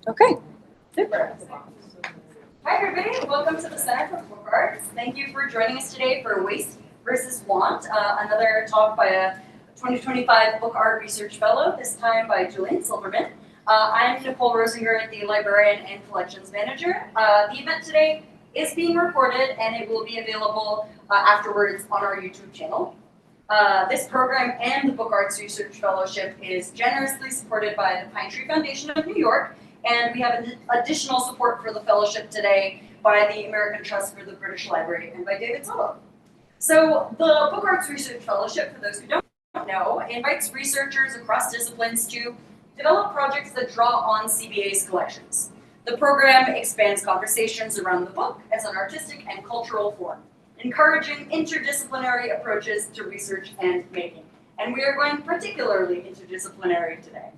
Okay, super. Hi everybody, welcome to the Center for Book Arts. Thank you for joining us today for Waste versus Want, another talk by a 2025 Book Art Research Fellow, this time by Julian Silverman. I'm Nicole Rosinger, the Librarian and Collections Manager. The event today is being recorded and it will be available afterwards on our YouTube channel. This program and the Book Arts Research Fellowship is generously supported by the Pine Tree Foundation of New York, and we have additional support for the fellowship today by the American Trust for the British Library and by David Solo. So the Book Arts Research Fellowship, for those who don't know, invites researchers across disciplines to develop projects that draw on CBA's collections. The program expands conversations around the book as an artistic and cultural form, encouraging interdisciplinary approaches to research and making. And we are going particularly interdisciplinary today.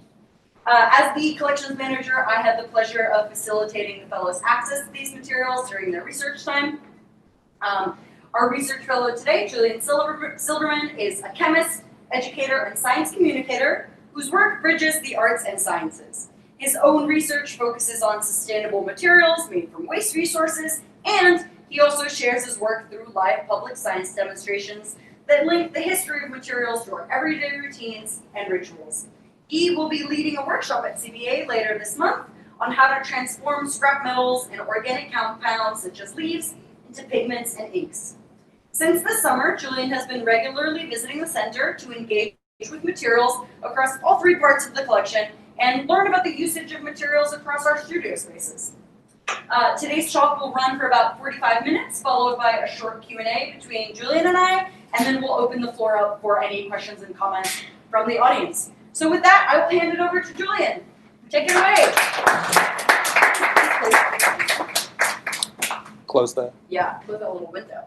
As the collections manager, I had the pleasure of facilitating the fellows' access to these materials during their research time. Our research fellow today, Julian Silverman, is a chemist, educator, and science communicator whose work bridges the arts and sciences. His own research focuses on sustainable materials made from waste resources, and he also shares his work through live public science demonstrations that link the history of materials to our everyday routines and rituals. He will be leading a workshop at CBA later this month on how to transform scrap metals and organic compounds such as leaves into pigments and inks. Since this summer, Julian has been regularly visiting the center to engage with materials across all three parts of the collection and learn about the usage of materials across our studio spaces. Today's talk will run for about 45 minutes, followed by a short Q&A between Julian and I, and then we'll open the floor up for any questions and comments from the audience. So with that, I will hand it over to Julian. Take it away. Close that. Yeah, close that little window.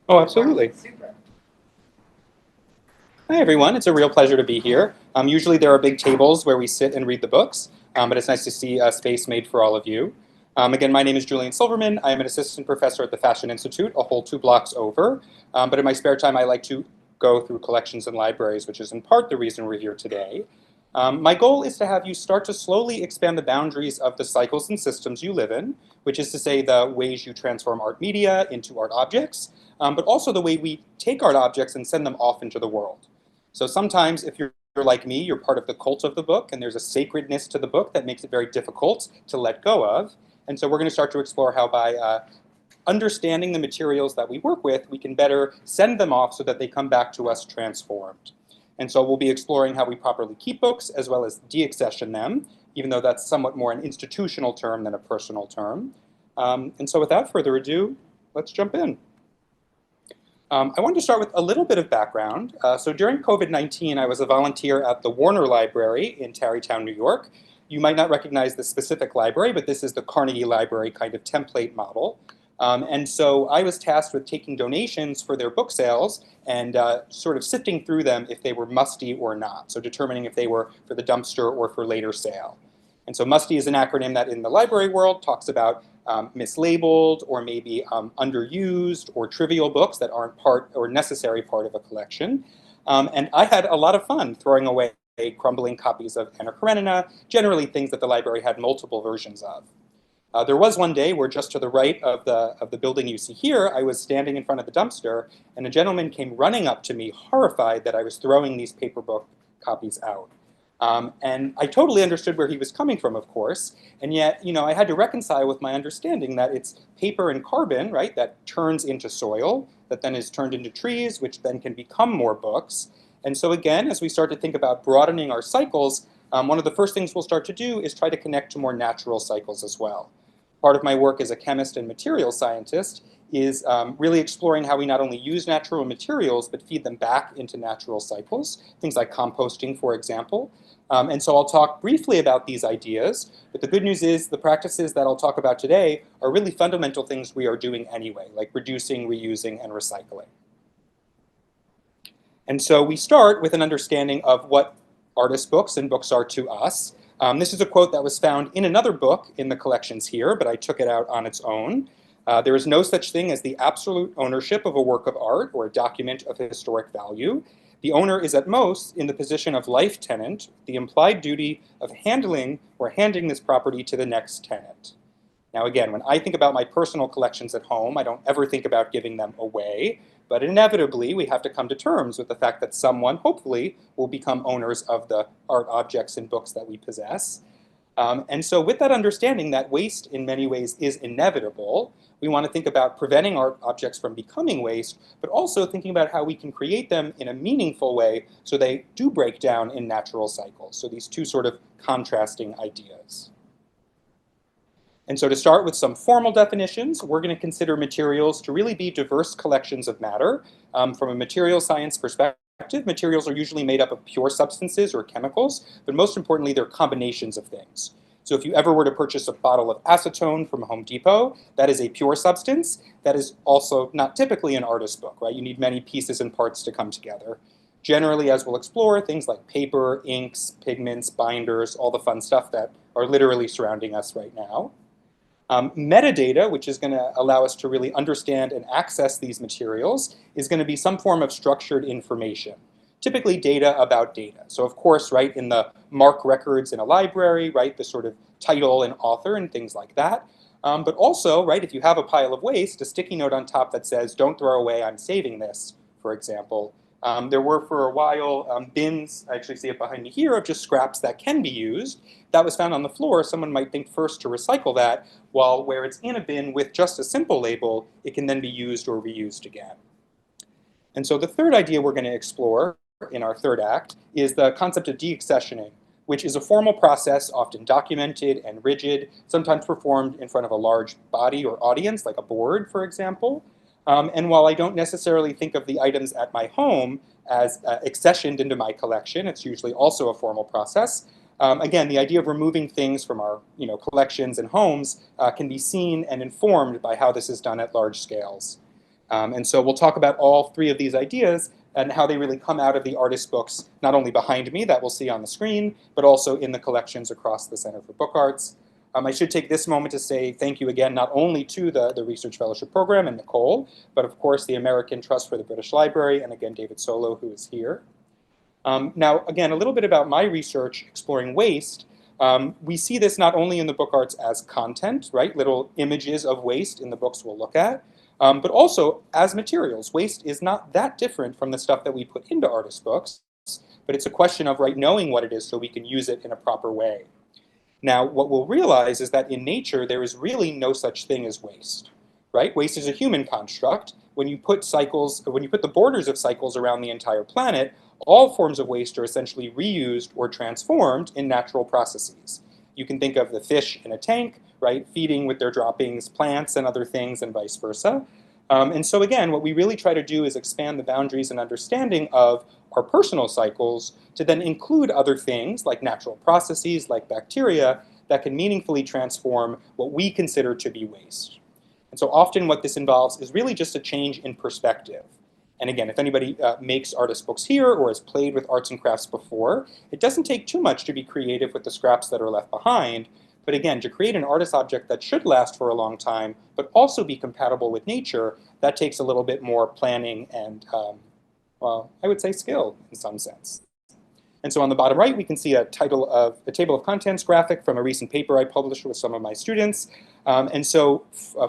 Oh, absolutely. Super. Hi, everyone. It's a real pleasure to be here. Usually there are big tables where we sit and read the books, but it's nice to see a space made for all of you. Again, my name is Julian Silverman. I am an assistant professor at the Fashion Institute, a whole 2 blocks over. But in my spare time, I like to go through collections and libraries, which is in part the reason we're here today. My goal is to have you start to slowly expand the boundaries of the cycles and systems you live in, which is to say the ways you transform art media into art objects, but also the way we take art objects and send them off into the world. So sometimes if you're like me, you're part of the cult of the book, and there's a sacredness to the book that makes it very difficult to let go of. And so we're going to start to explore how by understanding the materials that we work with, we can better send them off so that they come back to us transformed. And so we'll be exploring how we properly keep books as well as deaccession them, even though that's somewhat more an institutional term than a personal term. And so without further ado, let's jump in. I wanted to start with a little bit of background. So during COVID-19, I was a volunteer at the Warner Library in Tarrytown, New York. You might not recognize the specific library, but this is the Carnegie Library kind of template model. And so I was tasked with taking donations for their book sales and sort of sifting through them if they were musty or not, so determining if they were for the dumpster or for later sale. And so musty is an acronym that in the library world talks about mislabeled or maybe underused or trivial books that aren't part or necessary part of a collection. And I had a lot of fun throwing away crumbling copies of Anna Karenina, generally things that the library had multiple versions of. There was one day where just to the right of the building you see here, I was standing in front of the dumpster, and a gentleman came running up to me, horrified that I was throwing these paper book copies out. And I totally understood where he was coming from, of course, and yet, I had to reconcile with my understanding that it's paper and carbon, right, that turns into soil, that then is turned into trees, which then can become more books. And so again, as we start to think about broadening our cycles, one of the first things we'll start to do is try to connect to more natural cycles as well. Part of my work as a chemist and materials scientist is really exploring how we not only use natural materials, but feed them back into natural cycles, things like composting, for example. And so I'll talk briefly about these ideas, but the good news is the practices that I'll talk about today are really fundamental things we are doing anyway, like reducing, reusing, and recycling. And so we start with an understanding of what artist books and books are to us. This is a quote that was found in another book in the collections here, but I took it out on its own. There is no such thing as the absolute ownership of a work of art or a document of historic value. The owner is at most in the position of life tenant, the implied duty of handling or handing this property to the next tenant. Now again, when I think about my personal collections at home, I don't ever think about giving them away, but inevitably we have to come to terms with the fact that someone, hopefully, will become owners of the art objects and books that we possess. And so with that understanding that waste in many ways is inevitable, we want to think about preventing art objects from becoming waste, but also thinking about how we can create them in a meaningful way so they do break down in natural cycles. So these two sort of contrasting ideas. And so to start with some formal definitions, we're going to consider materials to really be diverse collections of matter. From a material science perspective, materials are usually made up of pure substances or chemicals, but most importantly, they're combinations of things. So if you ever were to purchase a bottle of acetone from Home Depot, that is a pure substance. That is also not typically an artist's book, right? You need many pieces and parts to come together. Generally, as we'll explore, things like paper, inks, pigments, binders, all the fun stuff that are literally surrounding us right now. Metadata, which is going to allow us to really understand and access these materials, is going to be some form of structured information, typically data about data. So of course, right, in the MARC records in a library, right, the sort of title and author and things like that. But also, right, if you have a pile of waste, a sticky note on top that says, don't throw away, I'm saving this, for example. There were for a while bins, I actually see it behind me here, of just scraps that can be used. That was found on the floor. Someone might think first to recycle that, while where it's in a bin with just a simple label, it can then be used or reused again. And so the third idea we're going to explore in our third act is the concept of deaccessioning, which is a formal process often documented and rigid, sometimes performed in front of a large body or audience, like a board, for example. And while I don't necessarily think of the items at my home as accessioned into my collection, it's usually also a formal process. Again, the idea of removing things from our collections and homes can be seen and informed by how this is done at large scales. And so we'll talk about all three of these ideas and how they really come out of the artist books, not only behind me that we'll see on the screen, but also in the collections across the Center for Book Arts. I should take this moment to say thank you again, not only to the Research Fellowship Program and Nicole, but of course the American Trust for the British Library, and again David Solo, who is here. Now, again, a little bit about my research exploring waste. We see this not only in the book arts as content, right, little images of waste in the books we'll look at, but also as materials. Waste is not that different from the stuff that we put into artist books, but it's a question of, right, knowing what it is so we can use it in a proper way. Now, what we'll realize is that in nature, there is really no such thing as waste, right? Waste is a human construct. When you put the borders of cycles around the entire planet, all forms of waste are essentially reused or transformed in natural processes. You can think of the fish in a tank, right, feeding with their droppings plants and other things, and vice versa. And so again, what we really try to do is expand the boundaries and understanding of our personal cycles to then include other things like natural processes, like bacteria, that can meaningfully transform what we consider to be waste. And so often what this involves is really just a change in perspective. And again, if anybody makes artist books here or has played with arts and crafts before, it doesn't take too much to be creative with the scraps that are left behind. But again, to create an artist object that should last for a long time, but also be compatible with nature, that takes a little bit more planning and, well, I would say skill in some sense. And so on the bottom right, we can see a table of contents graphic from a recent paper I published with some of my students. And so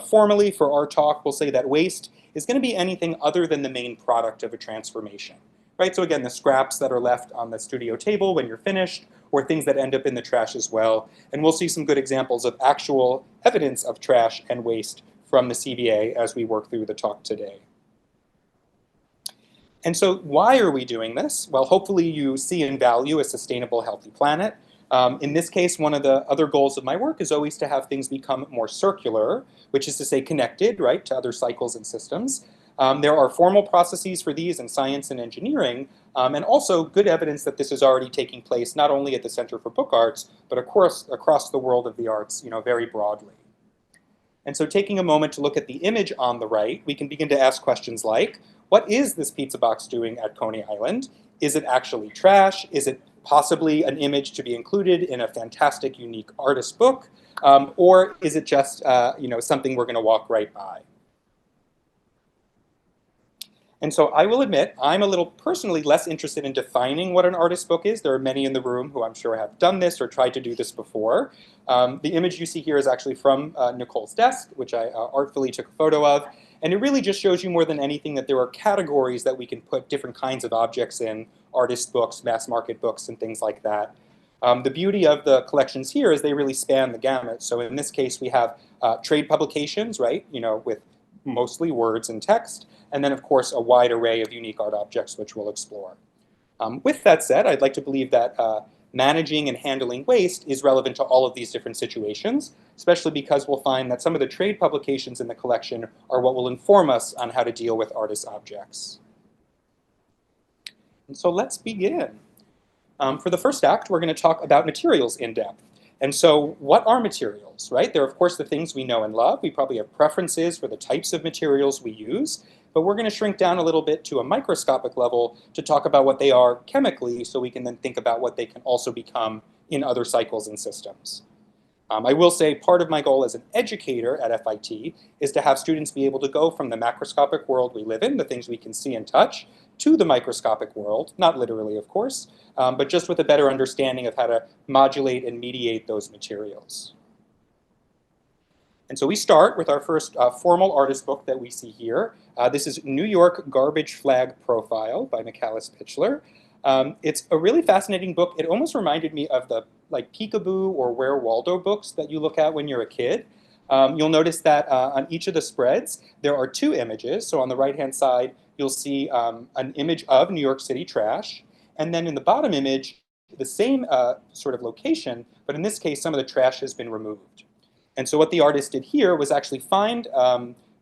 formally for our talk, we'll say that waste is going to be anything other than the main product of a transformation. Right? So again, the scraps that are left on the studio table when you're finished, or things that end up in the trash as well. And we'll see some good examples of actual evidence of trash and waste from the CBA as we work through the talk today. And so why are we doing this? Well, hopefully you see and value a sustainable, healthy planet. In this case, one of the other goals of my work is always to have things become more circular, which is to say connected, right, to other cycles and systems. There are formal processes for these in science and engineering, and also good evidence that this is already taking place not only at the Center for Book Arts, but of course across the world of the arts, very broadly. And so taking a moment to look at the image on the right, we can begin to ask questions like, what is this pizza box doing at Coney Island? Is it actually trash? Is it possibly an image to be included in a fantastic, unique artist book? Or is it just something we're going to walk right by? And so I will admit, I'm a little personally less interested in defining what an artist book is. There are many in the room who I'm sure have done this or tried to do this before. The image you see here is actually from Nicole's desk, which I artfully took a photo of. And it really just shows you more than anything that there are categories that we can put different kinds of objects in, artist books, mass market books, and things like that. The beauty of the collections here is they really span the gamut. So in this case, we have trade publications, right, with mostly words and text, and then, of course, a wide array of unique art objects, which we'll explore. With that said, I'd like to believe that managing and handling waste is relevant to all of these different situations, especially because we'll find that some of the trade publications in the collection are what will inform us on how to deal with artist objects. And so let's begin. For the first act, we're going to talk about materials in depth. And so what are materials, right? They're, of course, the things we know and love. We probably have preferences for the types of materials we use, but we're going to shrink down a little bit to a microscopic level to talk about what they are chemically so we can then think about what they can also become in other cycles and systems. I will say part of my goal as an educator at FIT is to have students be able to go from the macroscopic world we live in, the things we can see and touch, to the microscopic world, not literally, of course, but just with a better understanding of how to modulate and mediate those materials. And so we start with our first formal artist book that we see here. This is New York Garbage Flag Profile by McAllis Pitchler. It's a really fascinating book. It almost reminded me of the Peekaboo or Where Waldo books that you look at when you're a kid. You'll notice that on each of the spreads, there are two images. So on the right-hand side, you'll see an image of New York City trash. And then in the bottom image, the same sort of location, but in this case, some of the trash has been removed. And so what the artist did here was actually find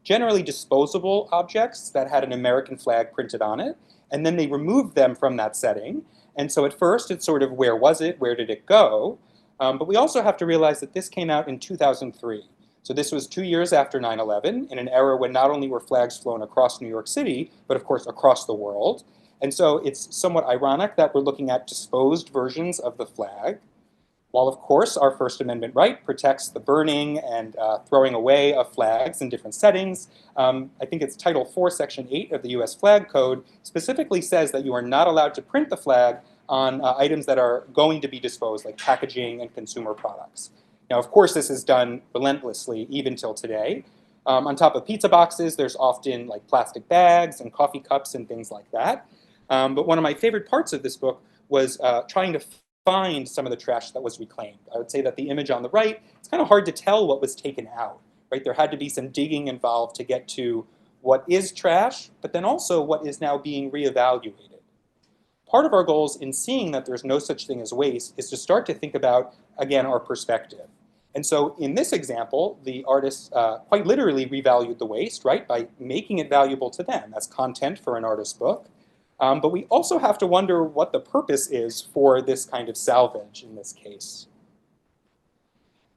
generally disposable objects that had an American flag printed on it, and then they removed them from that setting. And so at first, it's sort of, where was it? Where did it go? But we also have to realize that this came out in 2003. So this was 2 years after 9/11, in an era when not only were flags flown across New York City, but of course across the world. And so it's somewhat ironic that we're looking at disposed versions of the flag. While, of course, our First Amendment right protects the burning and throwing away of flags in different settings, I think it's Title 4, Section 8 of the US Flag Code specifically says that you are not allowed to print the flag on items that are going to be disposed, like packaging and consumer products. Now, of course, this is done relentlessly, even till today. On top of pizza boxes, there's often plastic bags and coffee cups and things like that. But one of my favorite parts of this book was trying to find some of the trash that was reclaimed. I would say that the image on the right, it's kind of hard to tell what was taken out, right? There had to be some digging involved to get to what is trash, but then also what is now being reevaluated. Part of our goals in seeing that there's no such thing as waste is to start to think about, again, our perspective. And so in this example, the artists quite literally revalued the waste, right, by making it valuable to them. That's content for an artist's book. But we also have to wonder what the purpose is for this kind of salvage in this case.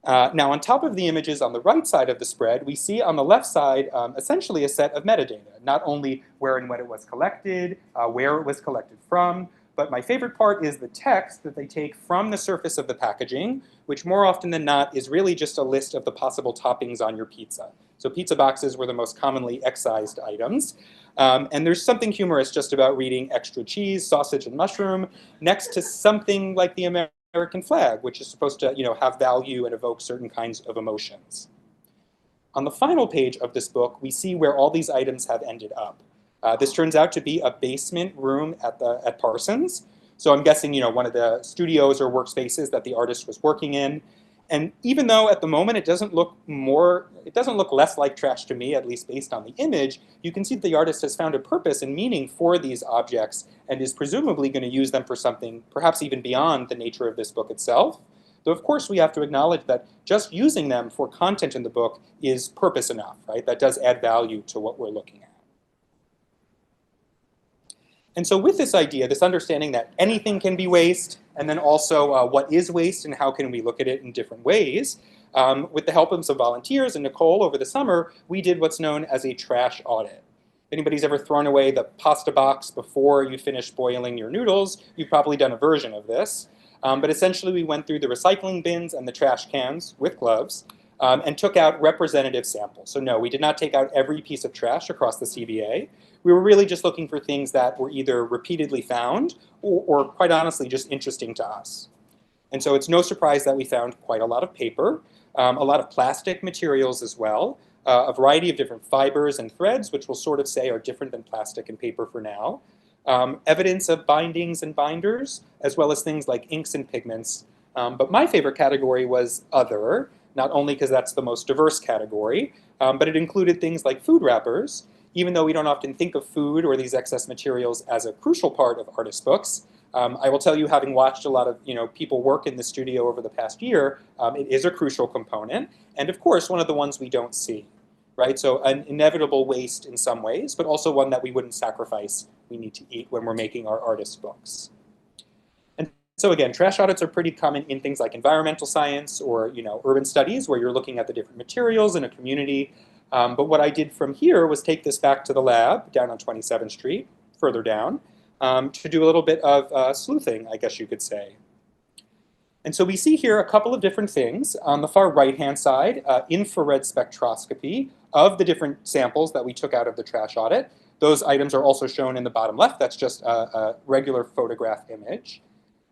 Now, on top of the images on the right side of the spread, we see on the left side essentially a set of metadata, not only where and when it was collected, where it was collected from, but my favorite part is the text that they take from the surface of the packaging, which more often than not is really just a list of the possible toppings on your pizza. So pizza boxes were the most commonly excised items. And there's something humorous just about reading extra cheese, sausage, and mushroom next to something like the American flag, which is supposed to, have value and evoke certain kinds of emotions. On the final page of this book, we see where all these items have ended up. This turns out to be a basement room at Parsons. So I'm guessing, one of the studios or workspaces that the artist was working in. And even though at the moment it doesn't look less like trash to me, at least based on the image, you can see that the artist has found a purpose and meaning for these objects and is presumably going to use them for something perhaps even beyond the nature of this book itself. Though of course we have to acknowledge that just using them for content in the book is purpose enough, right? That does add value to what we're looking at. And so with this idea, this understanding that anything can be waste, and then also what is waste and how can we look at it in different ways, with the help of some volunteers and Nicole over the summer, we did what's known as a trash audit. If anybody's ever thrown away the pasta box before you finish boiling your noodles, you've probably done a version of this. But essentially we went through the recycling bins and the trash cans with gloves, and took out representative samples. So no, we did not take out every piece of trash across the CBA. We were really just looking for things that were either repeatedly found or quite honestly, just interesting to us. And so it's no surprise that we found quite a lot of paper, a lot of plastic materials as well, a variety of different fibers and threads, which we'll sort of say are different than plastic and paper for now, evidence of bindings and binders, as well as things like inks and pigments. But my favorite category was other, not only because that's the most diverse category, but it included things like food wrappers. Even though we don't often think of food or these excess materials as a crucial part of artist books, I will tell you, having watched a lot of people work in the studio over the past year, it is a crucial component, and of course one of the ones we don't see, right? So an inevitable waste in some ways, but also one that we wouldn't sacrifice. We need to eat when we're making our artist books. And so again, trash audits are pretty common in things like environmental science or urban studies, where you're looking at the different materials in a community. But what I did from here was take this back to the lab down on 27th Street, further down, to do a little bit of sleuthing, I guess you could say. And so we see here a couple of different things. On the far right-hand side, infrared spectroscopy of the different samples that we took out of the trash audit. Those items are also shown in the bottom left. That's just a regular photograph image.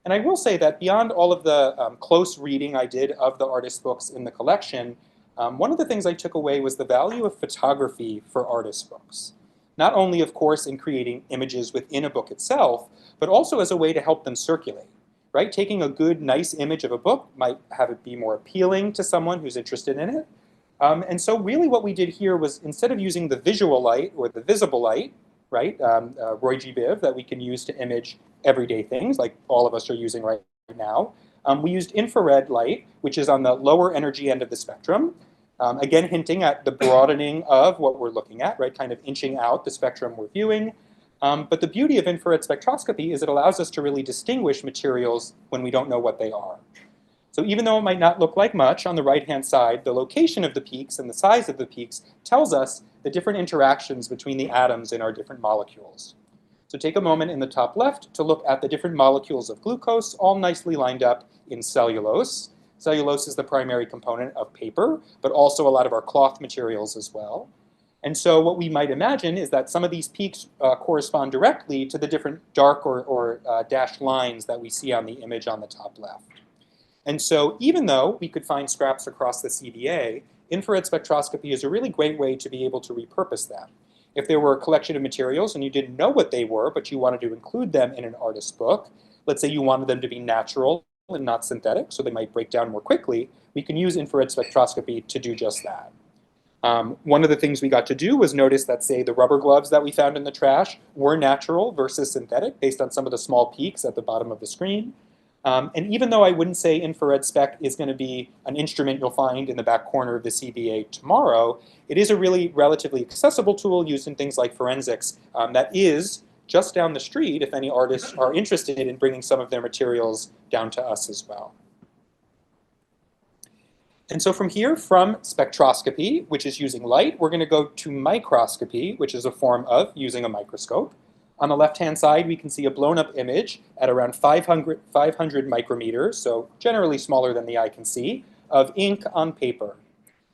And I will say that beyond all of the close reading I did of the artist books in the collection, one of the things I took away was the value of photography for artist books. Not only, of course, in creating images within a book itself, but also as a way to help them circulate, right? Taking a good, nice image of a book might have it be more appealing to someone who's interested in it. And so really what we did here was, instead of using the visual light or the visible light, right, Roy G. Biv, that we can use to image everyday things, like all of us are using right now, we used infrared light, which is on the lower energy end of the spectrum, again hinting at the broadening of what we're looking at, right, kind of inching out the spectrum we're viewing. But the beauty of infrared spectroscopy is it allows us to really distinguish materials when we don't know what they are. So even though it might not look like much, on the right-hand side, the location of the peaks and the size of the peaks tells us the different interactions between the atoms in our different molecules. So take a moment in the top left to look at the different molecules of glucose, all nicely lined up in cellulose. Cellulose is the primary component of paper, but also a lot of our cloth materials as well. And so what we might imagine is that some of these peaks correspond directly to the different dark or dashed lines that we see on the image on the top left. And so even though we could find scraps across the CBA, infrared spectroscopy is a really great way to be able to repurpose them. If there were a collection of materials and you didn't know what they were, but you wanted to include them in an artist's book, let's say you wanted them to be natural and not synthetic, so they might break down more quickly, we can use infrared spectroscopy to do just that. One of the things we got to do was notice that, say, the rubber gloves that we found in the trash were natural versus synthetic based on some of the small peaks at the bottom of the screen. And even though I wouldn't say infrared spec is going to be an instrument you'll find in the back corner of the CBA tomorrow, it is a really relatively accessible tool used in things like forensics that is just down the street if any artists are interested in bringing some of their materials down to us as well. And so from here, from spectroscopy, which is using light, we're going to go to microscopy, which is a form of using a microscope. On the left-hand side, we can see a blown-up image at around 500 micrometers, so generally smaller than the eye can see, of ink on paper.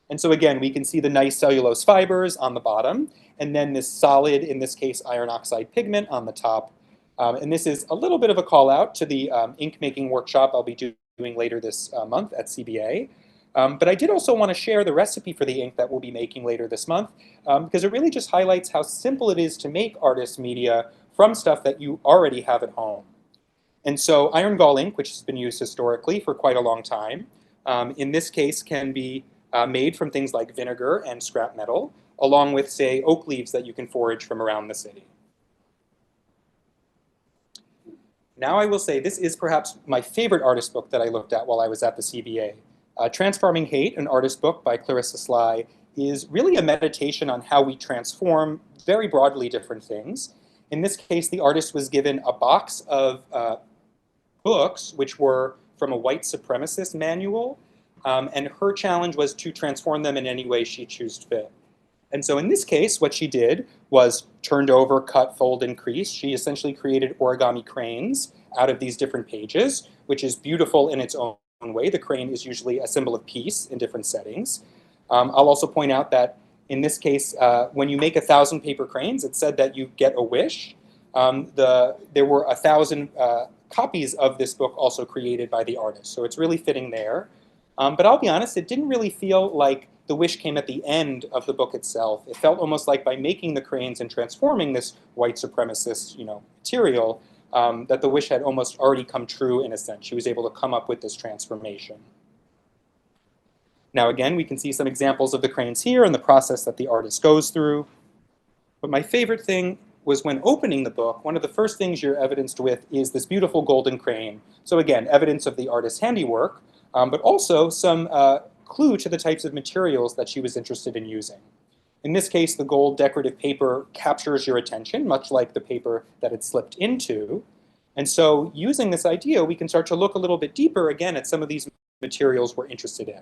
And so again, we can see the nice cellulose fibers on the bottom, and then this solid, in this case, iron oxide pigment on the top. And this is a little bit of a call-out to the ink-making workshop I'll be doing later this month at CBA. But I did also want to share the recipe for the ink that we'll be making later this month, because it really just highlights how simple it is to make artist media from stuff that you already have at home. And so iron gall ink, which has been used historically for quite a long time, in this case can be made from things like vinegar and scrap metal, along with, say, oak leaves that you can forage from around the city. Now I will say this is perhaps my favorite artist book that I looked at while I was at the CBA. Transforming Hate, an artist book by Clarissa Sly, is really a meditation on how we transform very broadly different things. In this case, the artist was given a box of books which were from a white supremacist manual, and her challenge was to transform them in any way she chose fit. And so in this case, what she did was turned over, cut, fold, and crease. She essentially created origami cranes out of these different pages, which is beautiful in its own way. The crane is usually a symbol of peace in different settings. I'll also point out that in this case, when you make 1,000 paper cranes, it said that you get a wish. There were 1,000 copies of this book also created by the artist, so it's really fitting there. But I'll be honest, it didn't really feel like the wish came at the end of the book itself. It felt almost like by making the cranes and transforming this white supremacist, material, that the wish had almost already come true in a sense. She was able to come up with this transformation. Now again, we can see some examples of the cranes here and the process that the artist goes through. But my favorite thing was when opening the book, one of the first things you're evidenced with is this beautiful golden crane. So again, evidence of the artist's handiwork, but also some clue to the types of materials that she was interested in using. In this case, the gold decorative paper captures your attention, much like the paper that it slipped into. And so using this idea, we can start to look a little bit deeper again at some of these materials we're interested in.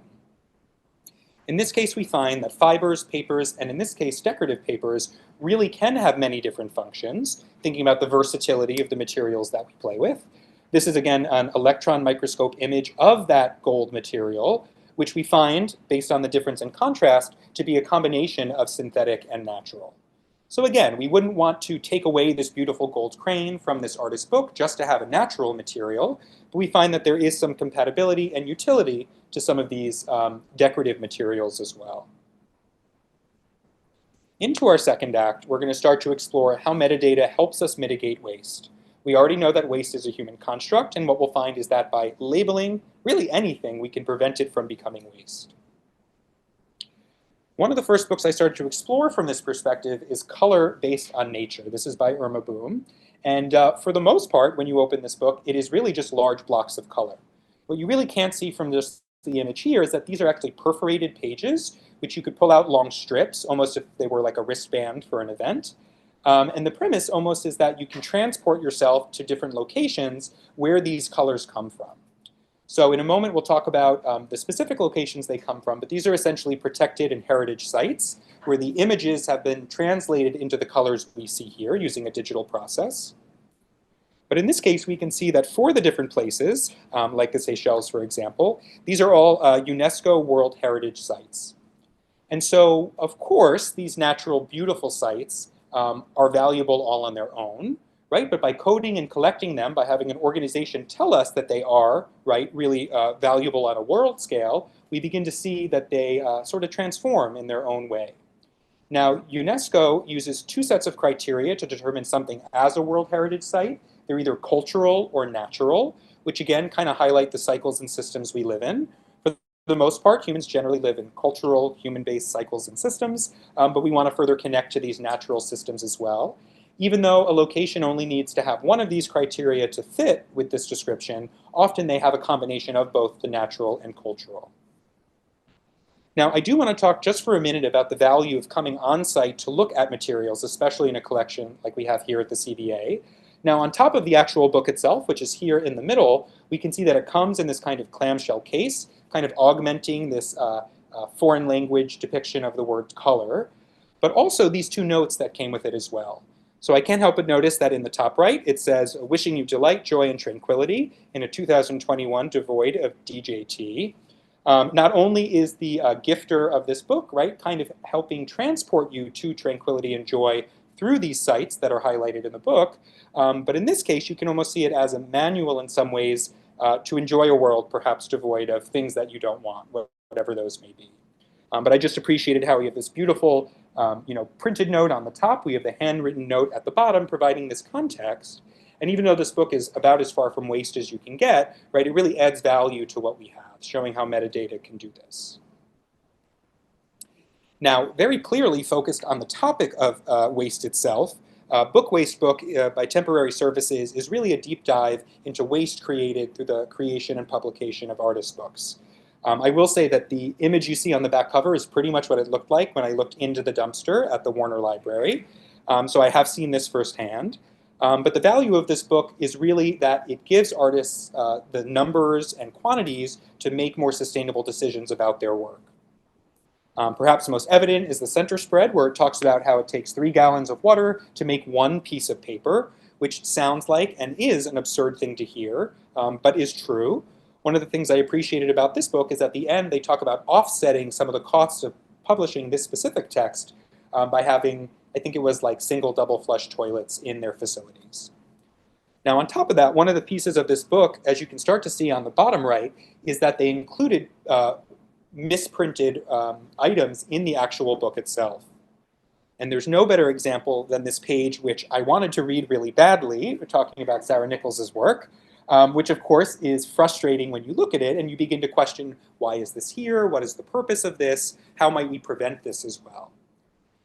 In this case, we find that fibers, papers, and in this case, decorative papers, really can have many different functions, thinking about the versatility of the materials that we play with. This is, again, an electron microscope image of that gold material, which we find, based on the difference in contrast, to be a combination of synthetic and natural. So again, we wouldn't want to take away this beautiful gold crane from this artist's book just to have a natural material, but we find that there is some compatibility and utility to some of these decorative materials as well. Into our second act, we're going to start to explore how metadata helps us mitigate waste. We already know that waste is a human construct, and what we'll find is that by labeling really anything, we can prevent it from becoming waste. One of the first books I started to explore from this perspective is Color Based on Nature. This is by Irma Boom. And for the most part, when you open this book, it is really just large blocks of color. What you really can't see from this the image here is that these are actually perforated pages, which you could pull out long strips, almost if they were like a wristband for an event. And the premise almost is that you can transport yourself to different locations where these colors come from. So in a moment, we'll talk about the specific locations they come from, but these are essentially protected and heritage sites where the images have been translated into the colors we see here using a digital process. But in this case, we can see that for the different places, like the Seychelles, for example, these are all UNESCO World Heritage Sites. And so, of course, these natural, beautiful sites are valuable all on their own, right? But by coding and collecting them, by having an organization tell us that they are, right, really valuable on a world scale, we begin to see that they sort of transform in their own way. Now, UNESCO uses two sets of criteria to determine something as a World Heritage Site. They're either cultural or natural, which again kind of highlight the cycles and systems we live in. For the most part, humans generally live in cultural, human-based cycles and systems, but we want to further connect to these natural systems as well. Even though a location only needs to have one of these criteria to fit with this description, often they have a combination of both the natural and cultural. Now, I do want to talk just for a minute about the value of coming on site to look at materials, especially in a collection like we have here at the CBA. Now, on top of the actual book itself, which is here in the middle, we can see that it comes in this kind of clamshell case, kind of augmenting this foreign language depiction of the word color, but also these two notes that came with it as well. So I can't help but notice that in the top right, it says, wishing you delight, joy, and tranquility in a 2021 devoid of DJT. Not only is the gifter of this book, right, kind of helping transport you to tranquility and joy through these sites that are highlighted in the book, but in this case, you can almost see it as a manual in some ways to enjoy a world perhaps devoid of things that you don't want, whatever those may be. But I just appreciated how we have this beautiful printed note on the top. We have the handwritten note at the bottom providing this context. And even though this book is about as far from waste as you can get, right, it really adds value to what we have, showing how metadata can do this. Now, very clearly focused on the topic of waste itself, Book Waste Book by Temporary Services is really a deep dive into waste created through the creation and publication of artist books. I will say that the image you see on the back cover is pretty much what it looked like when I looked into the dumpster at the Warner Library. So I have seen this firsthand. But the value of this book is really that it gives artists the numbers and quantities to make more sustainable decisions about their work. Perhaps most evident is the center spread, where it talks about how it takes 3 gallons of water to make 1 piece of paper, which sounds like and is an absurd thing to hear, but is true. One of the things I appreciated about this book is at the end they talk about offsetting some of the costs of publishing this specific text by having, I think it was like single double flush toilets in their facilities. Now on top of that, one of the pieces of this book, as you can start to see on the bottom right, is that they included misprinted items in the actual book itself. And there's no better example than this page, which I wanted to read really badly. We're talking about Sarah Nichols's work, which of course is frustrating when you look at it and you begin to question, why is this here? What is the purpose of this? How might we prevent this as well?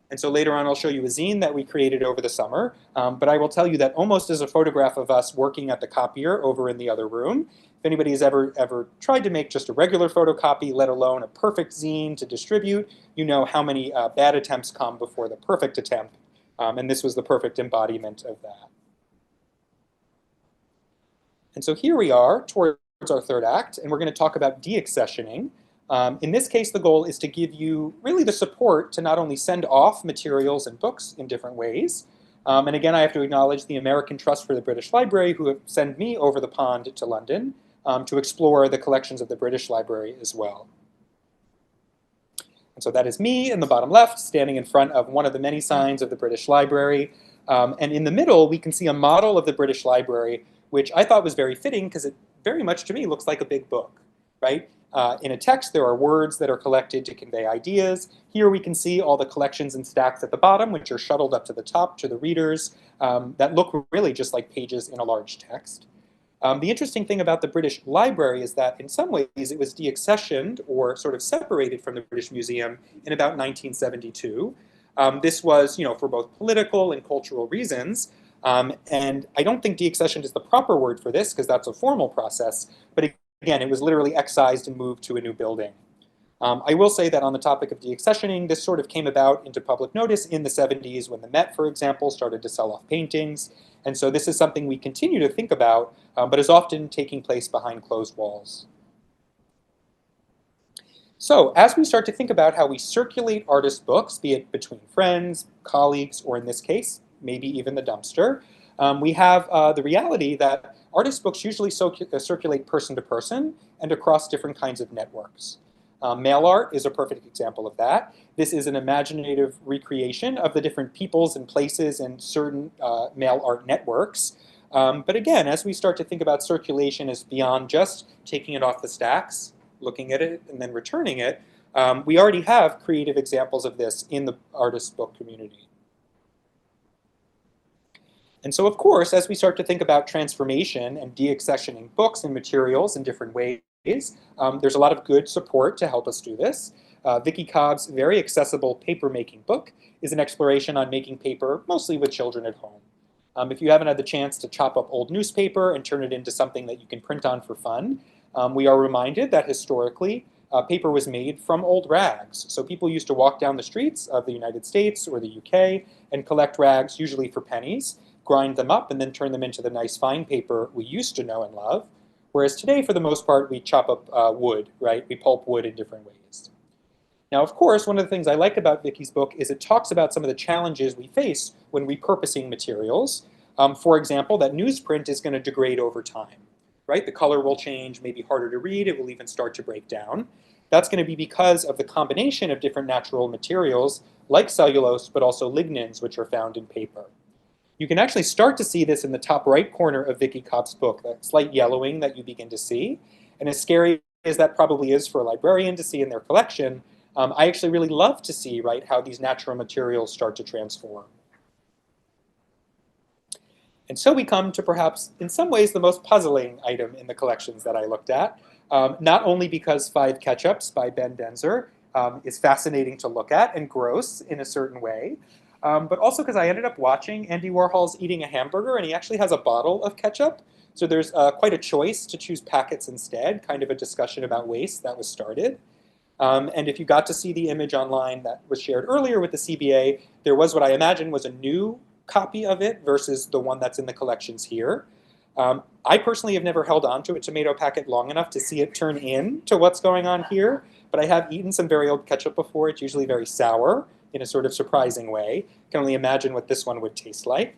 And so later on, I'll show you a zine that we created over the summer. But I will tell you that almost as a photograph of us working at the copier over in the other room. If anybody has ever tried to make just a regular photocopy, let alone a perfect zine to distribute, you know how many bad attempts come before the perfect attempt. And this was the perfect embodiment of that. And so here we are towards our third act, and we're going to talk about deaccessioning. In this case, the goal is to give you really the support to not only send off materials and books in different ways, and again, I have to acknowledge the American Trust for the British Library who have sent me over the pond to London to explore the collections of the British Library as well. And so that is me in the bottom left, standing in front of one of the many signs of the British Library. And in the middle, we can see a model of the British Library, which I thought was very fitting because it very much to me looks like a big book, right? In a text, there are words that are collected to convey ideas. Here we can see all the collections and stacks at the bottom, which are shuttled up to the top to the readers, that look really just like pages in a large text. The interesting thing about the British Library is that in some ways it was deaccessioned or sort of separated from the British Museum in about 1972. This was, for both political and cultural reasons. And I don't think deaccessioned is the proper word for this because that's a formal process. But again, it was literally excised and moved to a new building. I will say that on the topic of deaccessioning, this sort of came about into public notice in the 70s when the Met, for example, started to sell off paintings. And so this is something we continue to think about, but is often taking place behind closed walls. So as we start to think about how we circulate artist books, be it between friends, colleagues, or in this case, maybe even the dumpster, we have the reality that artist books usually circulate person to person and across different kinds of networks. Mail art is a perfect example of that. This is an imaginative recreation of the different peoples and places and certain mail art networks. But again, as we start to think about circulation as beyond just taking it off the stacks, looking at it, and then returning it, we already have creative examples of this in the artist book community. And so, of course, as we start to think about transformation and deaccessioning books and materials in different ways, there's a lot of good support to help us do this. Vicky Cobb's very accessible paper-making book is an exploration on making paper, mostly with children at home. If you haven't had the chance to chop up old newspaper and turn it into something that you can print on for fun, we are reminded that historically, paper was made from old rags. So people used to walk down the streets of the United States or the UK and collect rags, usually for pennies, grind them up, and then turn them into the nice fine paper we used to know and love. Whereas today, for the most part, we chop up wood, right? We pulp wood in different ways. Now, of course, one of the things I like about Vicky's book is it talks about some of the challenges we face when repurposing materials. For example, that newsprint is going to degrade over time, right? The color will change, maybe harder to read, it will even start to break down. That's going to be because of the combination of different natural materials like cellulose, but also lignins, which are found in paper. You can actually start to see this in the top right corner of Vicky Cobb's book, that slight yellowing that you begin to see. And as scary as that probably is for a librarian to see in their collection, I actually really love to see, right, how these natural materials start to transform. And so we come to perhaps, in some ways, the most puzzling item in the collections that I looked at, not only because Five Ketchups by Ben Denzer is fascinating to look at and gross in a certain way, but also because I ended up watching Andy Warhol's eating a hamburger, and he actually has a bottle of ketchup. So there's quite a choice to choose packets instead, kind of a discussion about waste that was started. And if you got to see the image online that was shared earlier with the CBA, there was what I imagine was a new copy of it versus the one that's in the collections here. I personally have never held on to a tomato packet long enough to see it turn into what's going on here, but I have eaten some very old ketchup before. It's usually very sour in a sort of surprising way. I can only imagine what this one would taste like.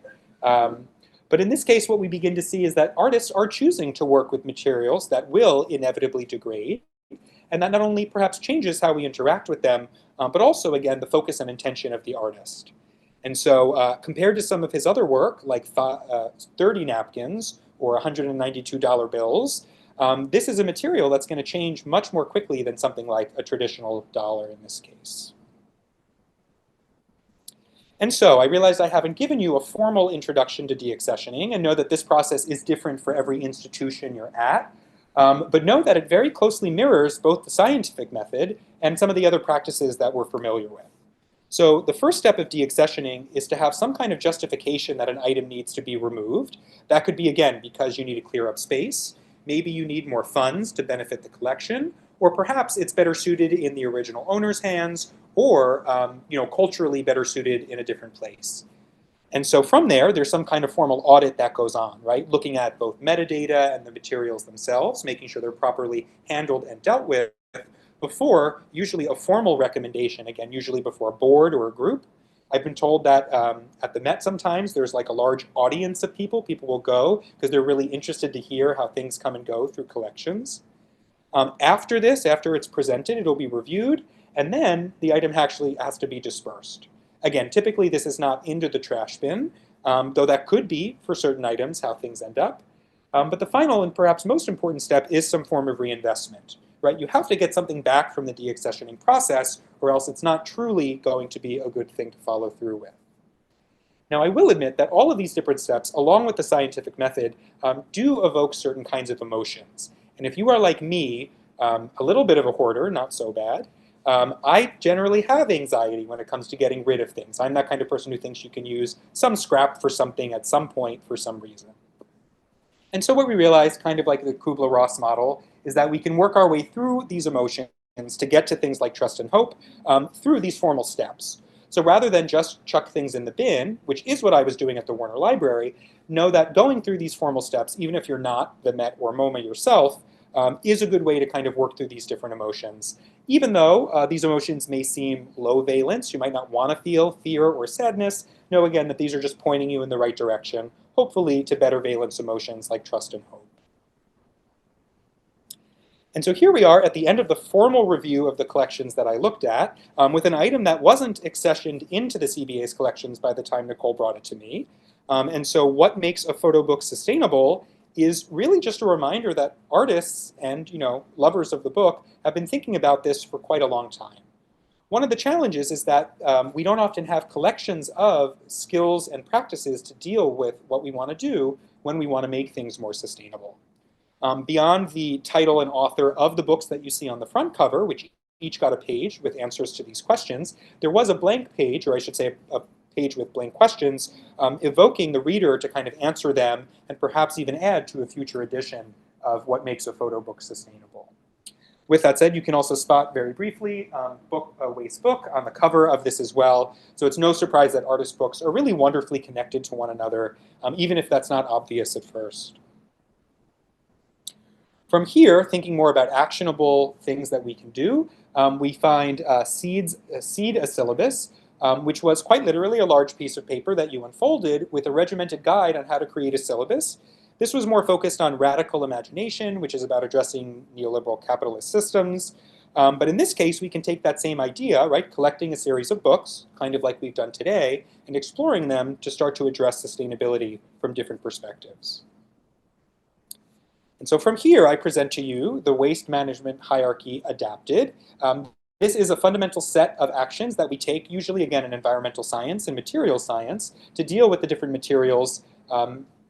But in this case, what we begin to see is that artists are choosing to work with materials that will inevitably degrade, and that not only perhaps changes how we interact with them, but also, again, the focus and intention of the artist. And so compared to some of his other work, like 30 napkins or $192 bills, this is a material that's going to change much more quickly than something like a traditional dollar in this case. And so I realized I haven't given you a formal introduction to deaccessioning, and know that this process is different for every institution you're at. But know that it very closely mirrors both the scientific method and some of the other practices that we're familiar with. So the first step of deaccessioning is to have some kind of justification that an item needs to be removed. That could be, again, because you need to clear up space. Maybe you need more funds to benefit the collection, or perhaps it's better suited in the original owner's hands, or culturally better suited in a different place. And so from there, there's some kind of formal audit that goes on, right? Looking at both metadata and the materials themselves, making sure they're properly handled and dealt with before usually a formal recommendation, again, usually before a board or a group. I've been told that at the Met sometimes there's like a large audience of people. People will go because they're really interested to hear how things come and go through collections. After this, after it's presented, it'll be reviewed, and then the item actually has to be dispersed. Again, typically this is not into the trash bin, though that could be, for certain items, how things end up. But the final and perhaps most important step is some form of reinvestment. Right? You have to get something back from the deaccessioning process, or else it's not truly going to be a good thing to follow through with. Now, I will admit that all of these different steps, along with the scientific method, do evoke certain kinds of emotions. And if you are like me, a little bit of a hoarder, not so bad, I generally have anxiety when it comes to getting rid of things. I'm that kind of person who thinks you can use some scrap for something at some point for some reason. And so what we realized, kind of like the Kubler-Ross model, is that we can work our way through these emotions to get to things like trust and hope through these formal steps. So rather than just chuck things in the bin, which is what I was doing at the Warner Library, know that going through these formal steps, even if you're not the Met or MoMA yourself, is a good way to kind of work through these different emotions. Even though these emotions may seem low valence, you might not want to feel fear or sadness, know again that these are just pointing you in the right direction, hopefully to better valence emotions like trust and hope. And so here we are at the end of the formal review of the collections that I looked at, with an item that wasn't accessioned into the CBA's collections by the time Nicole brought it to me. And so what makes a photo book sustainable is really just a reminder that artists and lovers of the book have been thinking about this for quite a long time. One of the challenges is that we don't often have collections of skills and practices to deal with what we want to do when we want to make things more sustainable. Beyond the title and author of the books that you see on the front cover, which each got a page with answers to these questions, there was a blank page, or I should say a page with blank questions, evoking the reader to kind of answer them and perhaps even add to a future edition of what makes a photo book sustainable. With that said, you can also spot very briefly a waste book on the cover of this as well. So it's no surprise that artist books are really wonderfully connected to one another, even if that's not obvious at first. From here, thinking more about actionable things that we can do, we find Seed a Syllabus, which was quite literally a large piece of paper that you unfolded with a regimented guide on how to create a syllabus. This was more focused on radical imagination, which is about addressing neoliberal capitalist systems. But in this case, we can take that same idea, right, collecting a series of books, kind of like we've done today, and exploring them to start to address sustainability from different perspectives. And so from here, I present to you the waste management hierarchy adapted. This is a fundamental set of actions that we take, usually again in environmental science and material science, to deal with the different materials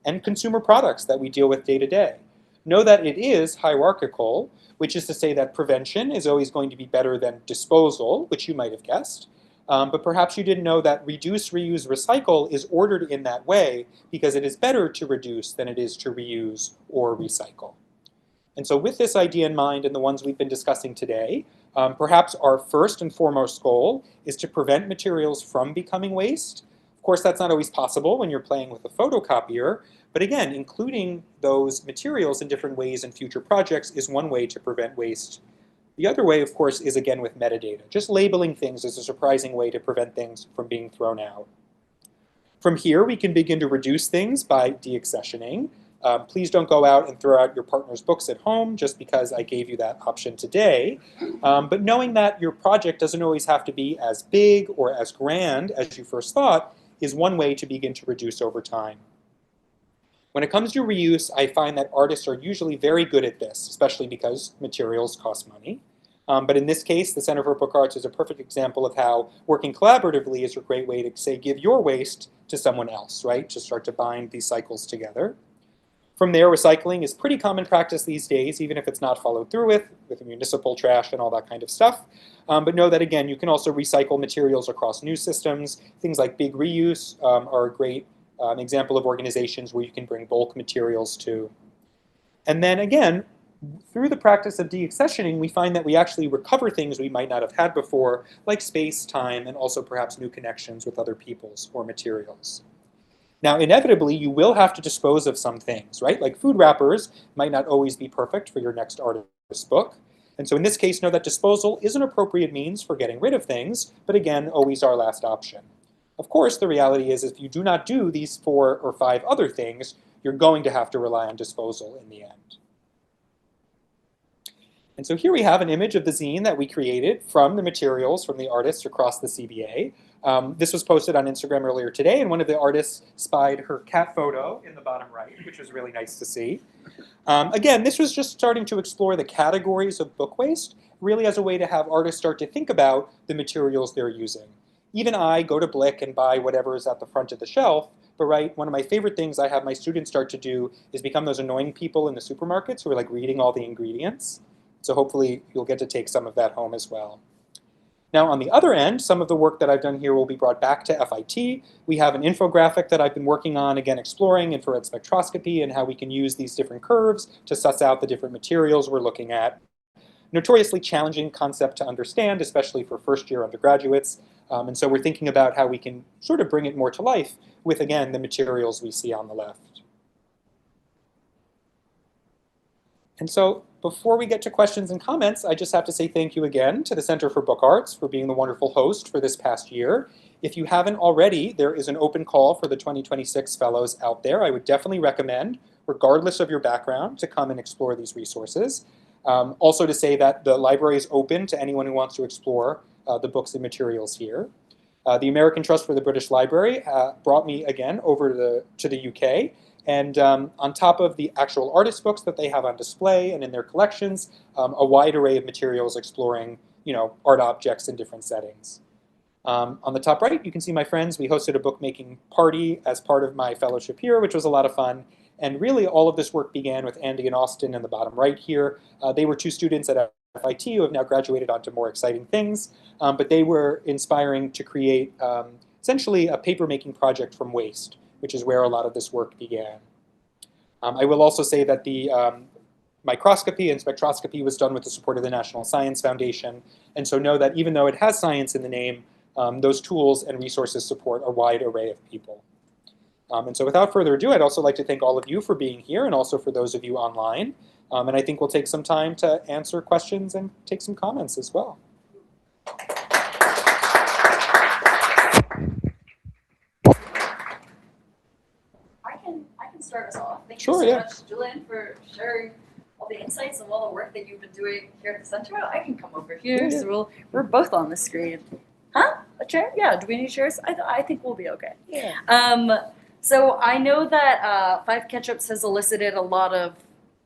and consumer products that we deal with day to day. Know that it is hierarchical, which is to say that prevention is always going to be better than disposal, which you might have guessed. But perhaps you didn't know that reduce, reuse, recycle is ordered in that way because it is better to reduce than it is to reuse or recycle. And so with this idea in mind and the ones we've been discussing today, perhaps our first and foremost goal is to prevent materials from becoming waste. Of course, that's not always possible when you're playing with a photocopier, but again, including those materials in different ways in future projects is one way to prevent waste. The other way, of course, is again with metadata. Just labeling things is a surprising way to prevent things from being thrown out. From here, we can begin to reduce things by deaccessioning. Please don't go out and throw out your partner's books at home just because I gave you that option today. But knowing that your project doesn't always have to be as big or as grand as you first thought is one way to begin to reduce over time. When it comes to reuse, I find that artists are usually very good at this, especially because materials cost money. But in this case, the Center for Book Arts is a perfect example of how working collaboratively is a great way to, say, give your waste to someone else, right? To start to bind these cycles together. From there, recycling is pretty common practice these days, even if it's not followed through with municipal trash and all that kind of stuff. But know that, again, you can also recycle materials across new systems. Things like big reuse are a great example of organizations where you can bring bulk materials to. And then, again, through the practice of deaccessioning, we find that we actually recover things we might not have had before, like space, time, and also perhaps new connections with other peoples or materials. Now, inevitably, you will have to dispose of some things, right? Like food wrappers might not always be perfect for your next artist's book. And so in this case, know that disposal is an appropriate means for getting rid of things, but again, always our last option. Of course, the reality is if you do not do these 4 or 5 other things, you're going to have to rely on disposal in the end. And so here we have an image of the zine that we created from the materials from the artists across the CBA. This was posted on Instagram earlier today, and one of the artists spied her cat photo in the bottom right, which was really nice to see. Again, this was just starting to explore the categories of book waste, really as a way to have artists start to think about the materials they're using. Even I go to Blick and buy whatever is at the front of the shelf, but right, one of my favorite things I have my students start to do is become those annoying people in the supermarkets who are like reading all the ingredients. So hopefully you'll get to take some of that home as well. Now on the other end, some of the work that I've done here will be brought back to FIT. We have an infographic that I've been working on, again, exploring infrared spectroscopy and how we can use these different curves to suss out the different materials we're looking at. Notoriously challenging concept to understand, especially for first-year undergraduates. And so we're thinking about how we can sort of bring it more to life with, again, the materials we see on the left. And so before we get to questions and comments, I just have to say thank you again to the Center for Book Arts for being the wonderful host for this past year. If you haven't already, there is an open call for the 2026 fellows out there. I would definitely recommend, regardless of your background, to come and explore these resources. Also to say that the library is open to anyone who wants to explore the books and materials here. The American Trust for the British Library brought me again over to the UK. And on top of the actual artist books that they have on display and in their collections, a wide array of materials exploring, art objects in different settings. On the top right, you can see my friends. We hosted a bookmaking party as part of my fellowship here, which was a lot of fun. And really, all of this work began with Andy and Austin in the bottom right here. They were 2 students at FIT who have now graduated onto more exciting things. But they were inspiring to create essentially a paper-making project from waste, which is where a lot of this work began. I will also say that the microscopy and spectroscopy was done with the support of the National Science Foundation. And so know that even though it has science in the name, those tools and resources support a wide array of people. And so without further ado, I'd also like to thank all of you for being here and also for those of you online. And I think we'll take some time to answer questions and take some comments as well. I can start us off. Thank Sure, you so yeah. much, Julian, for sharing all the insights and all the work that you've been doing here at the center. I can come over here, Yeah. so we're both on the screen. Huh? A chair? Yeah. Do we need chairs? I think we'll be okay. Yeah. So I know that Five Ketchups has elicited a lot of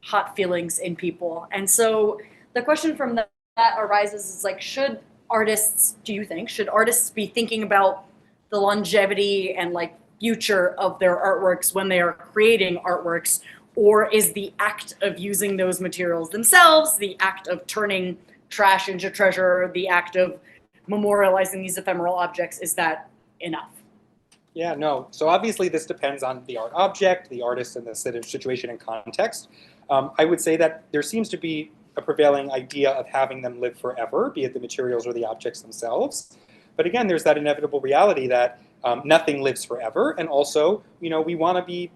hot feelings in people, and so the question from that arises is like, should artists be thinking about the longevity and like future of their artworks when they are creating artworks, or is the act of using those materials themselves, the act of turning trash into treasure, the act of memorializing these ephemeral objects, is that enough? Yeah, no. So obviously this depends on the art object, the artist, and the situation and context. I would say that there seems to be a prevailing idea of having them live forever, be it the materials or the objects themselves. But again, there's that inevitable reality that nothing lives forever, and also, we want to be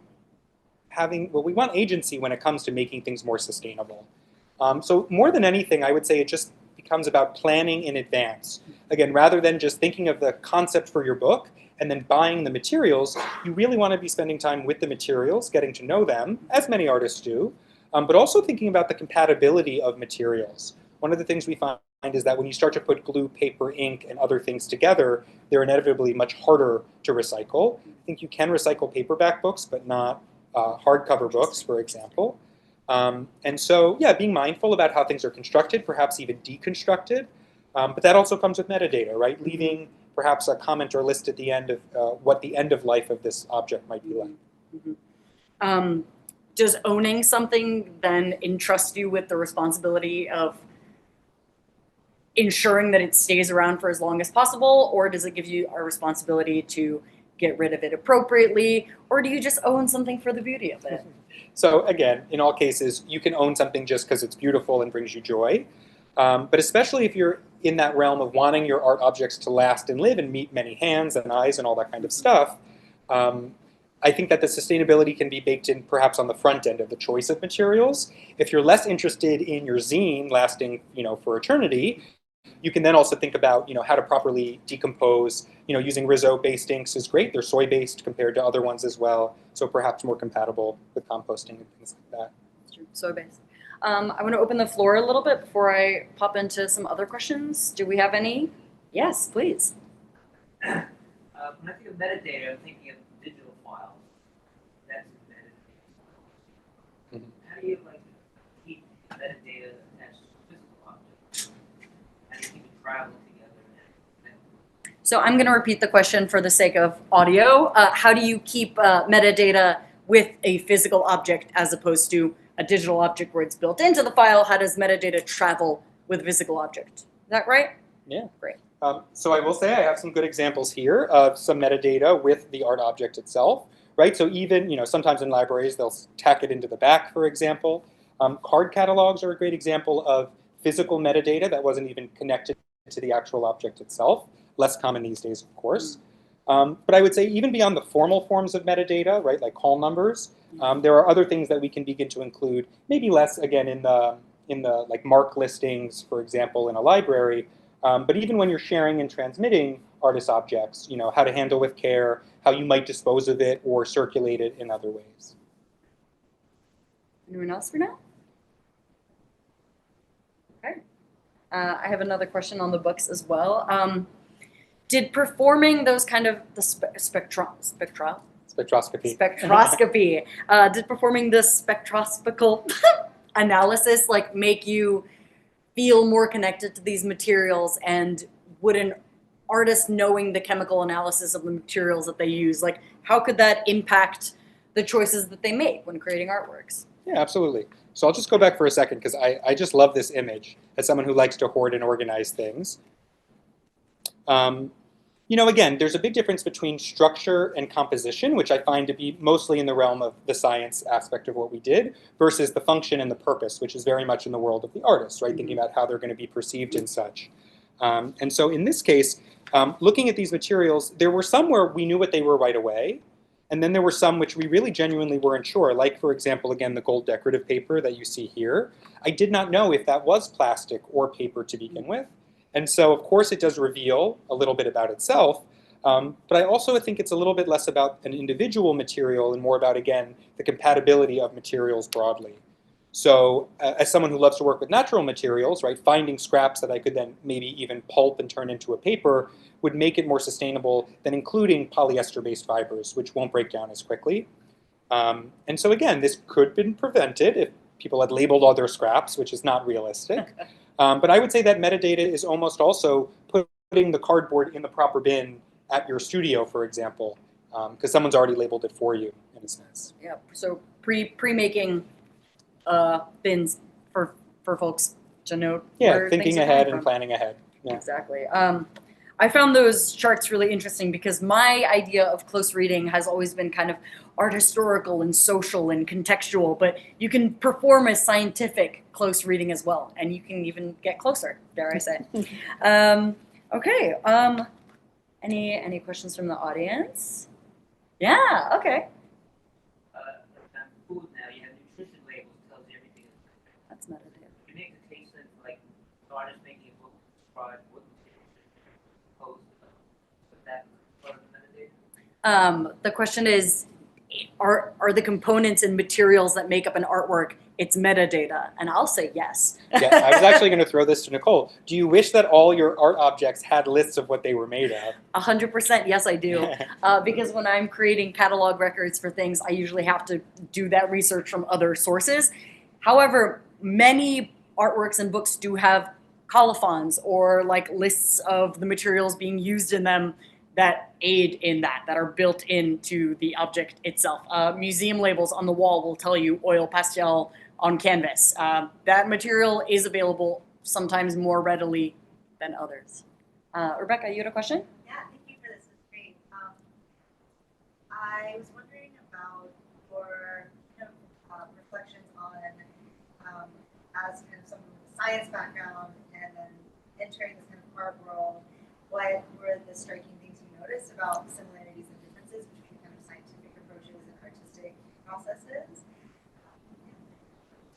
we want agency when it comes to making things more sustainable. So more than anything, I would say it just becomes about planning in advance. Again, rather than just thinking of the concept for your book and then buying the materials, you really want to be spending time with the materials, getting to know them, as many artists do, but also thinking about the compatibility of materials. One of the things we find is that when you start to put glue, paper, ink, and other things together, they're inevitably much harder to recycle. I think you can recycle paperback books, but not hardcover books, for example. And so, yeah, being mindful about how things are constructed, perhaps even deconstructed. But that also comes with metadata, right? Leaving perhaps a comment or list at the end of what the end of life of this object might be like. Does owning something then entrust you with the responsibility of ensuring that it stays around for as long as possible, or does it give you a responsibility to get rid of it appropriately, or do you just own something for the beauty of it? So again, in all cases, you can own something just because it's beautiful and brings you joy. But especially if you're in that realm of wanting your art objects to last and live and meet many hands and eyes and all that kind of stuff, I think that the sustainability can be baked in perhaps on the front end of the choice of materials. If you're less interested in your zine lasting, for eternity, you can then also think about, how to properly decompose. Using Rizzo-based inks is great. They're soy-based compared to other ones as well, so perhaps more compatible with composting and things like that. Soy-based. I want to open the floor a little bit before I pop into some other questions. Do we have any? Yes, please. When I think of metadata, I'm thinking of digital files. That's metadata. How do you keep metadata attached to physical objects? How do you keep it traveling together? So I'm going to repeat the question for the sake of audio. How do you keep metadata with a physical object as opposed to a digital object where it's built into the file? How does metadata travel with a physical object? Is that right? Yeah. Great. So I will say I have some good examples here of some metadata with the art object itself, right? So even, sometimes in libraries, they'll tack it into the back, for example. Card catalogs are a great example of physical metadata that wasn't even connected to the actual object itself. Less common these days, of course. But I would say even beyond the formal forms of metadata, right, like call numbers, there are other things that we can begin to include, maybe less, again, in the like MARC listings, for example, in a library. But even when you're sharing and transmitting artist objects, how to handle with care, how you might dispose of it or circulate it in other ways. Anyone else for now? Okay. I have another question on the books as well. Did performing those kind of the spectroscopy, did performing this spectroscopical analysis make you feel more connected to these materials, and would an artist knowing the chemical analysis of the materials that they use, how could that impact the choices that they make when creating artworks? Yeah, absolutely. So I'll just go back for a second because I just love this image as someone who likes to hoard and organize things. Again, there's a big difference between structure and composition, which I find to be mostly in the realm of the science aspect of what we did, versus the function and the purpose, which is very much in the world of the artist, right? Thinking about how they're going to be perceived and such. And so in this case, looking at these materials, there were some where we knew what they were right away, and then there were some which we really genuinely weren't sure, like, for example, again, the gold decorative paper that you see here. I did not know if that was plastic or paper to begin with. And so, of course, it does reveal a little bit about itself, but I also think it's a little bit less about an individual material and more about, again, the compatibility of materials broadly. So as someone who loves to work with natural materials, right, finding scraps that I could then maybe even pulp and turn into a paper would make it more sustainable than including polyester-based fibers, which won't break down as quickly. And so, again, this could have been prevented if people had labeled all their scraps, which is not realistic. But I would say that metadata is almost also putting the cardboard in the proper bin at your studio, for example, because someone's already labeled it for you, in a sense. Yeah, so pre-making bins for folks to note. Yeah, thinking ahead and planning ahead. Yeah. Exactly. I found those charts really interesting because my idea of close reading has always been kind of art historical and social and contextual, but you can perform a scientific close reading as well, and you can even get closer, dare I say. Okay. Any questions from the audience? Yeah. Okay. On food now, you have nutrition labels that tells you everything. That's metadata. You make the case that an artist making a book describe what materials post, but that's part of the metadata. The question is, are the components and materials that make up an artwork its metadata? And I'll say yes. Yeah, I was actually going to throw this to Nicole. Do you wish that all your art objects had lists of what they were made of? 100% yes, I do. Because when I'm creating catalog records for things, I usually have to do that research from other sources. However, many artworks and books do have colophons or like lists of the materials being used in them that aid in that are built into the object itself. Museum labels on the wall will tell you oil pastel on canvas. That material is available sometimes more readily than others. Rebecca, you had a question? Yeah, thank you for this. It's great. I was wondering about your reflections on, as kind of someone with a science background and then entering this kind of art world, what were the striking things you noticed about similarities and differences between kind of scientific approaches and artistic processes?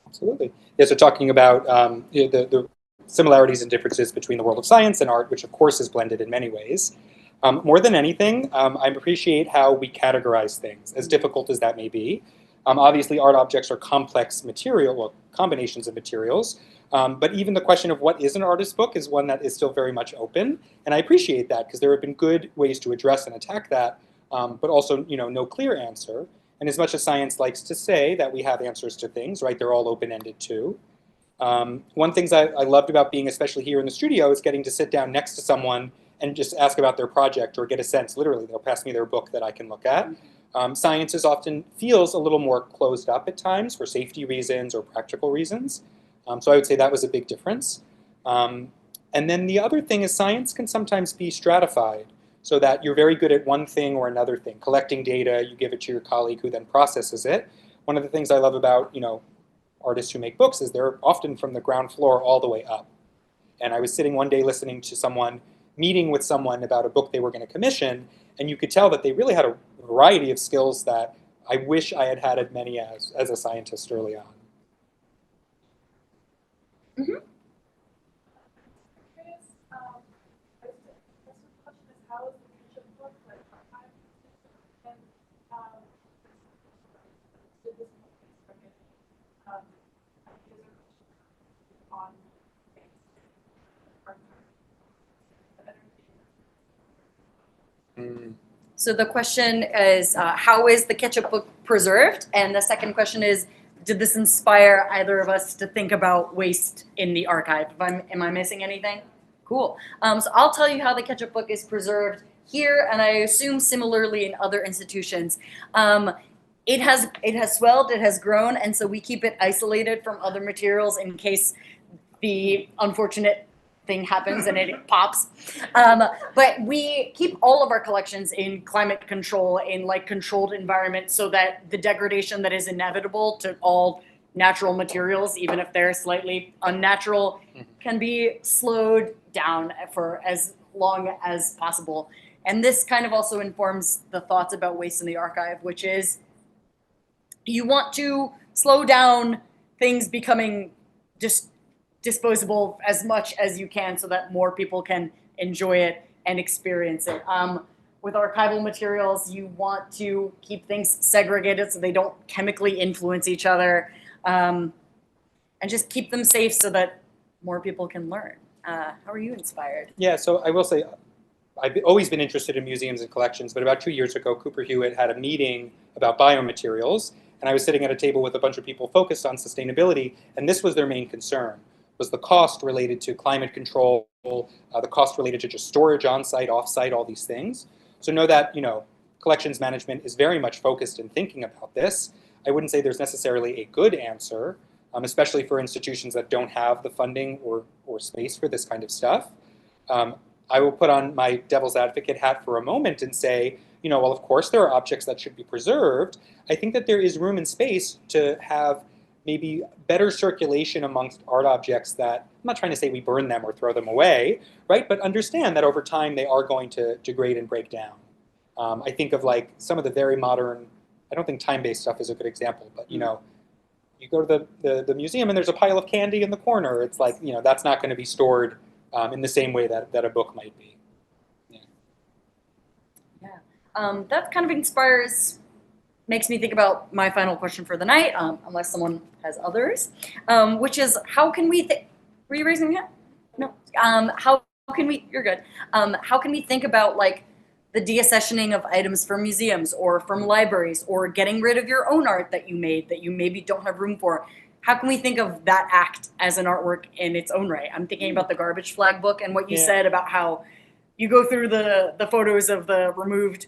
Absolutely. Yeah, so talking about the similarities and differences between the world of science and art, which of course is blended in many ways. More than anything, I appreciate how we categorize things, as difficult as that may be. Obviously, art objects are complex material, well, combinations of materials. But even the question of what is an artist's book is one that is still very much open. And I appreciate that because there have been good ways to address and attack that, but also no clear answer. And as much as science likes to say that we have answers to things, right, they're all open-ended too. One thing I loved about being, especially here in the studio, is getting to sit down next to someone and just ask about their project or get a sense, literally, they'll pass me their book that I can look at. Science often feels a little more closed up at times for safety reasons or practical reasons. So I would say that was a big difference. And then the other thing is science can sometimes be stratified so that you're very good at one thing or another thing. Collecting data, you give it to your colleague who then processes it. One of the things I love about artists who make books is they're often from the ground floor all the way up. And I was sitting one day listening to someone, meeting with someone about a book they were going to commission, and you could tell that they really had a variety of skills that I wish I had had as many as a scientist early on. Mm-hmm. So the question is, how is the Ketchup book preserved? And the second question is, did this inspire either of us to think about waste in the archive? Am I missing anything? Cool. So I'll tell you how the Ketchup book is preserved here, and I assume similarly in other institutions. It has swelled, it has grown, and so we keep it isolated from other materials in case the unfortunate thing happens and it pops. But we keep all of our collections in climate control, in like controlled environments, so that the degradation that is inevitable to all natural materials, even if they're slightly unnatural, can be slowed down for as long as possible. And this kind of also informs the thoughts about waste in the archive, which is you want to slow down things becoming just disposable as much as you can so that more people can enjoy it and experience it. With archival materials, you want to keep things segregated so they don't chemically influence each other, and just keep them safe so that more people can learn. How are you inspired? Yeah, so I will say, I've always been interested in museums and collections, but about 2 years ago, Cooper Hewitt had a meeting about biomaterials, and I was sitting at a table with a bunch of people focused on sustainability, and this was their main concern, was the cost related to climate control, the cost related to just storage on-site, off-site, all these things. So know that, collections management is very much focused in thinking about this. I wouldn't say there's necessarily a good answer, especially for institutions that don't have the funding or space for this kind of stuff. I will put on my devil's advocate hat for a moment and say, well, of course there are objects that should be preserved. I think that there is room and space to have maybe better circulation amongst art objects that, I'm not trying to say we burn them or throw them away, right? But understand that over time they are going to degrade and break down. I think of like some of the very modern, I don't think time-based stuff is a good example, but you go to the museum and there's a pile of candy in the corner. It's like, that's not going to be stored in the same way that a book might be. that kind of makes me think about my final question for the night, unless someone has others, which is how can we were you raising your hand? No. How can we, you're good. How can we think about like the deaccessioning of items from museums or from libraries, or getting rid of your own art that you made that you maybe don't have room for? How can we think of that act as an artwork in its own right? I'm thinking about the garbage flag book and what you said about how you go through the photos of the removed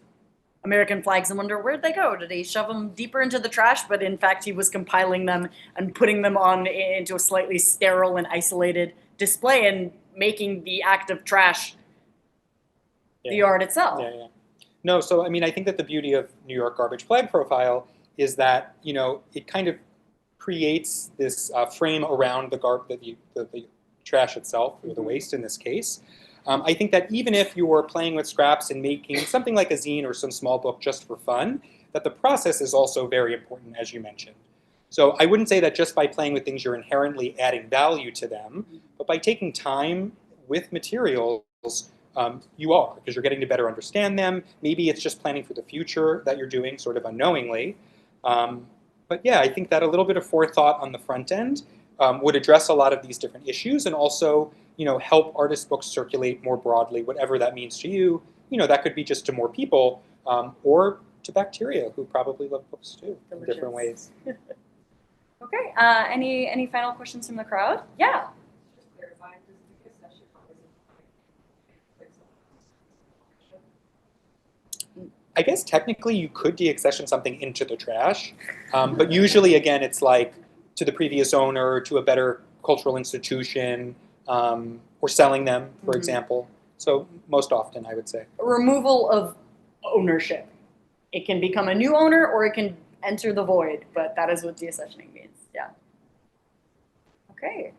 American flags and wonder, where'd they go? Did he shove them deeper into the trash? But in fact, he was compiling them and putting them on into a slightly sterile and isolated display and making the act of trash the art itself. Yeah. No, so I mean, I think that the beauty of New York Garbage Flag Profile is that, you know, it kind of creates this frame around the trash itself, or the waste in this case. I think that even if you were playing with scraps and making something like a zine or some small book just for fun, that the process is also very important, as you mentioned. So I wouldn't say that just by playing with things you're inherently adding value to them, but by taking time with materials, you are, because you're getting to better understand them. Maybe it's just planning for the future that you're doing sort of unknowingly. But yeah, I think that a little bit of forethought on the front end would address a lot of these different issues, and also, you know, help artist books circulate more broadly, whatever that means to you. You know, that could be just to more people, or to bacteria who probably love books too in different ways. Okay. Any final questions from the crowd? Yeah. Just clarifying, does the deaccession I guess technically you could deaccession something into the trash, but usually, again, it's like to the previous owner, to a better cultural institution, or selling them, for example. So most often, I would say. Removal of ownership. It can become a new owner, or it can enter the void, but that is what deaccessioning means. Yeah. Okay.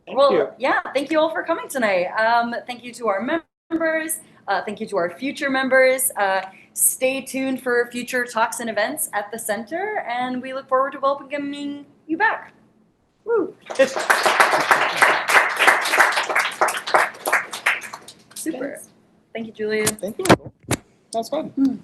Thank Well, you. yeah, thank you all for coming tonight. Thank you to our members. Thank you to our future members. Stay tuned for future talks and events at the center, and we look forward to welcoming you back. Woo. Super. Thank you, Julian. Thank you. That was fun.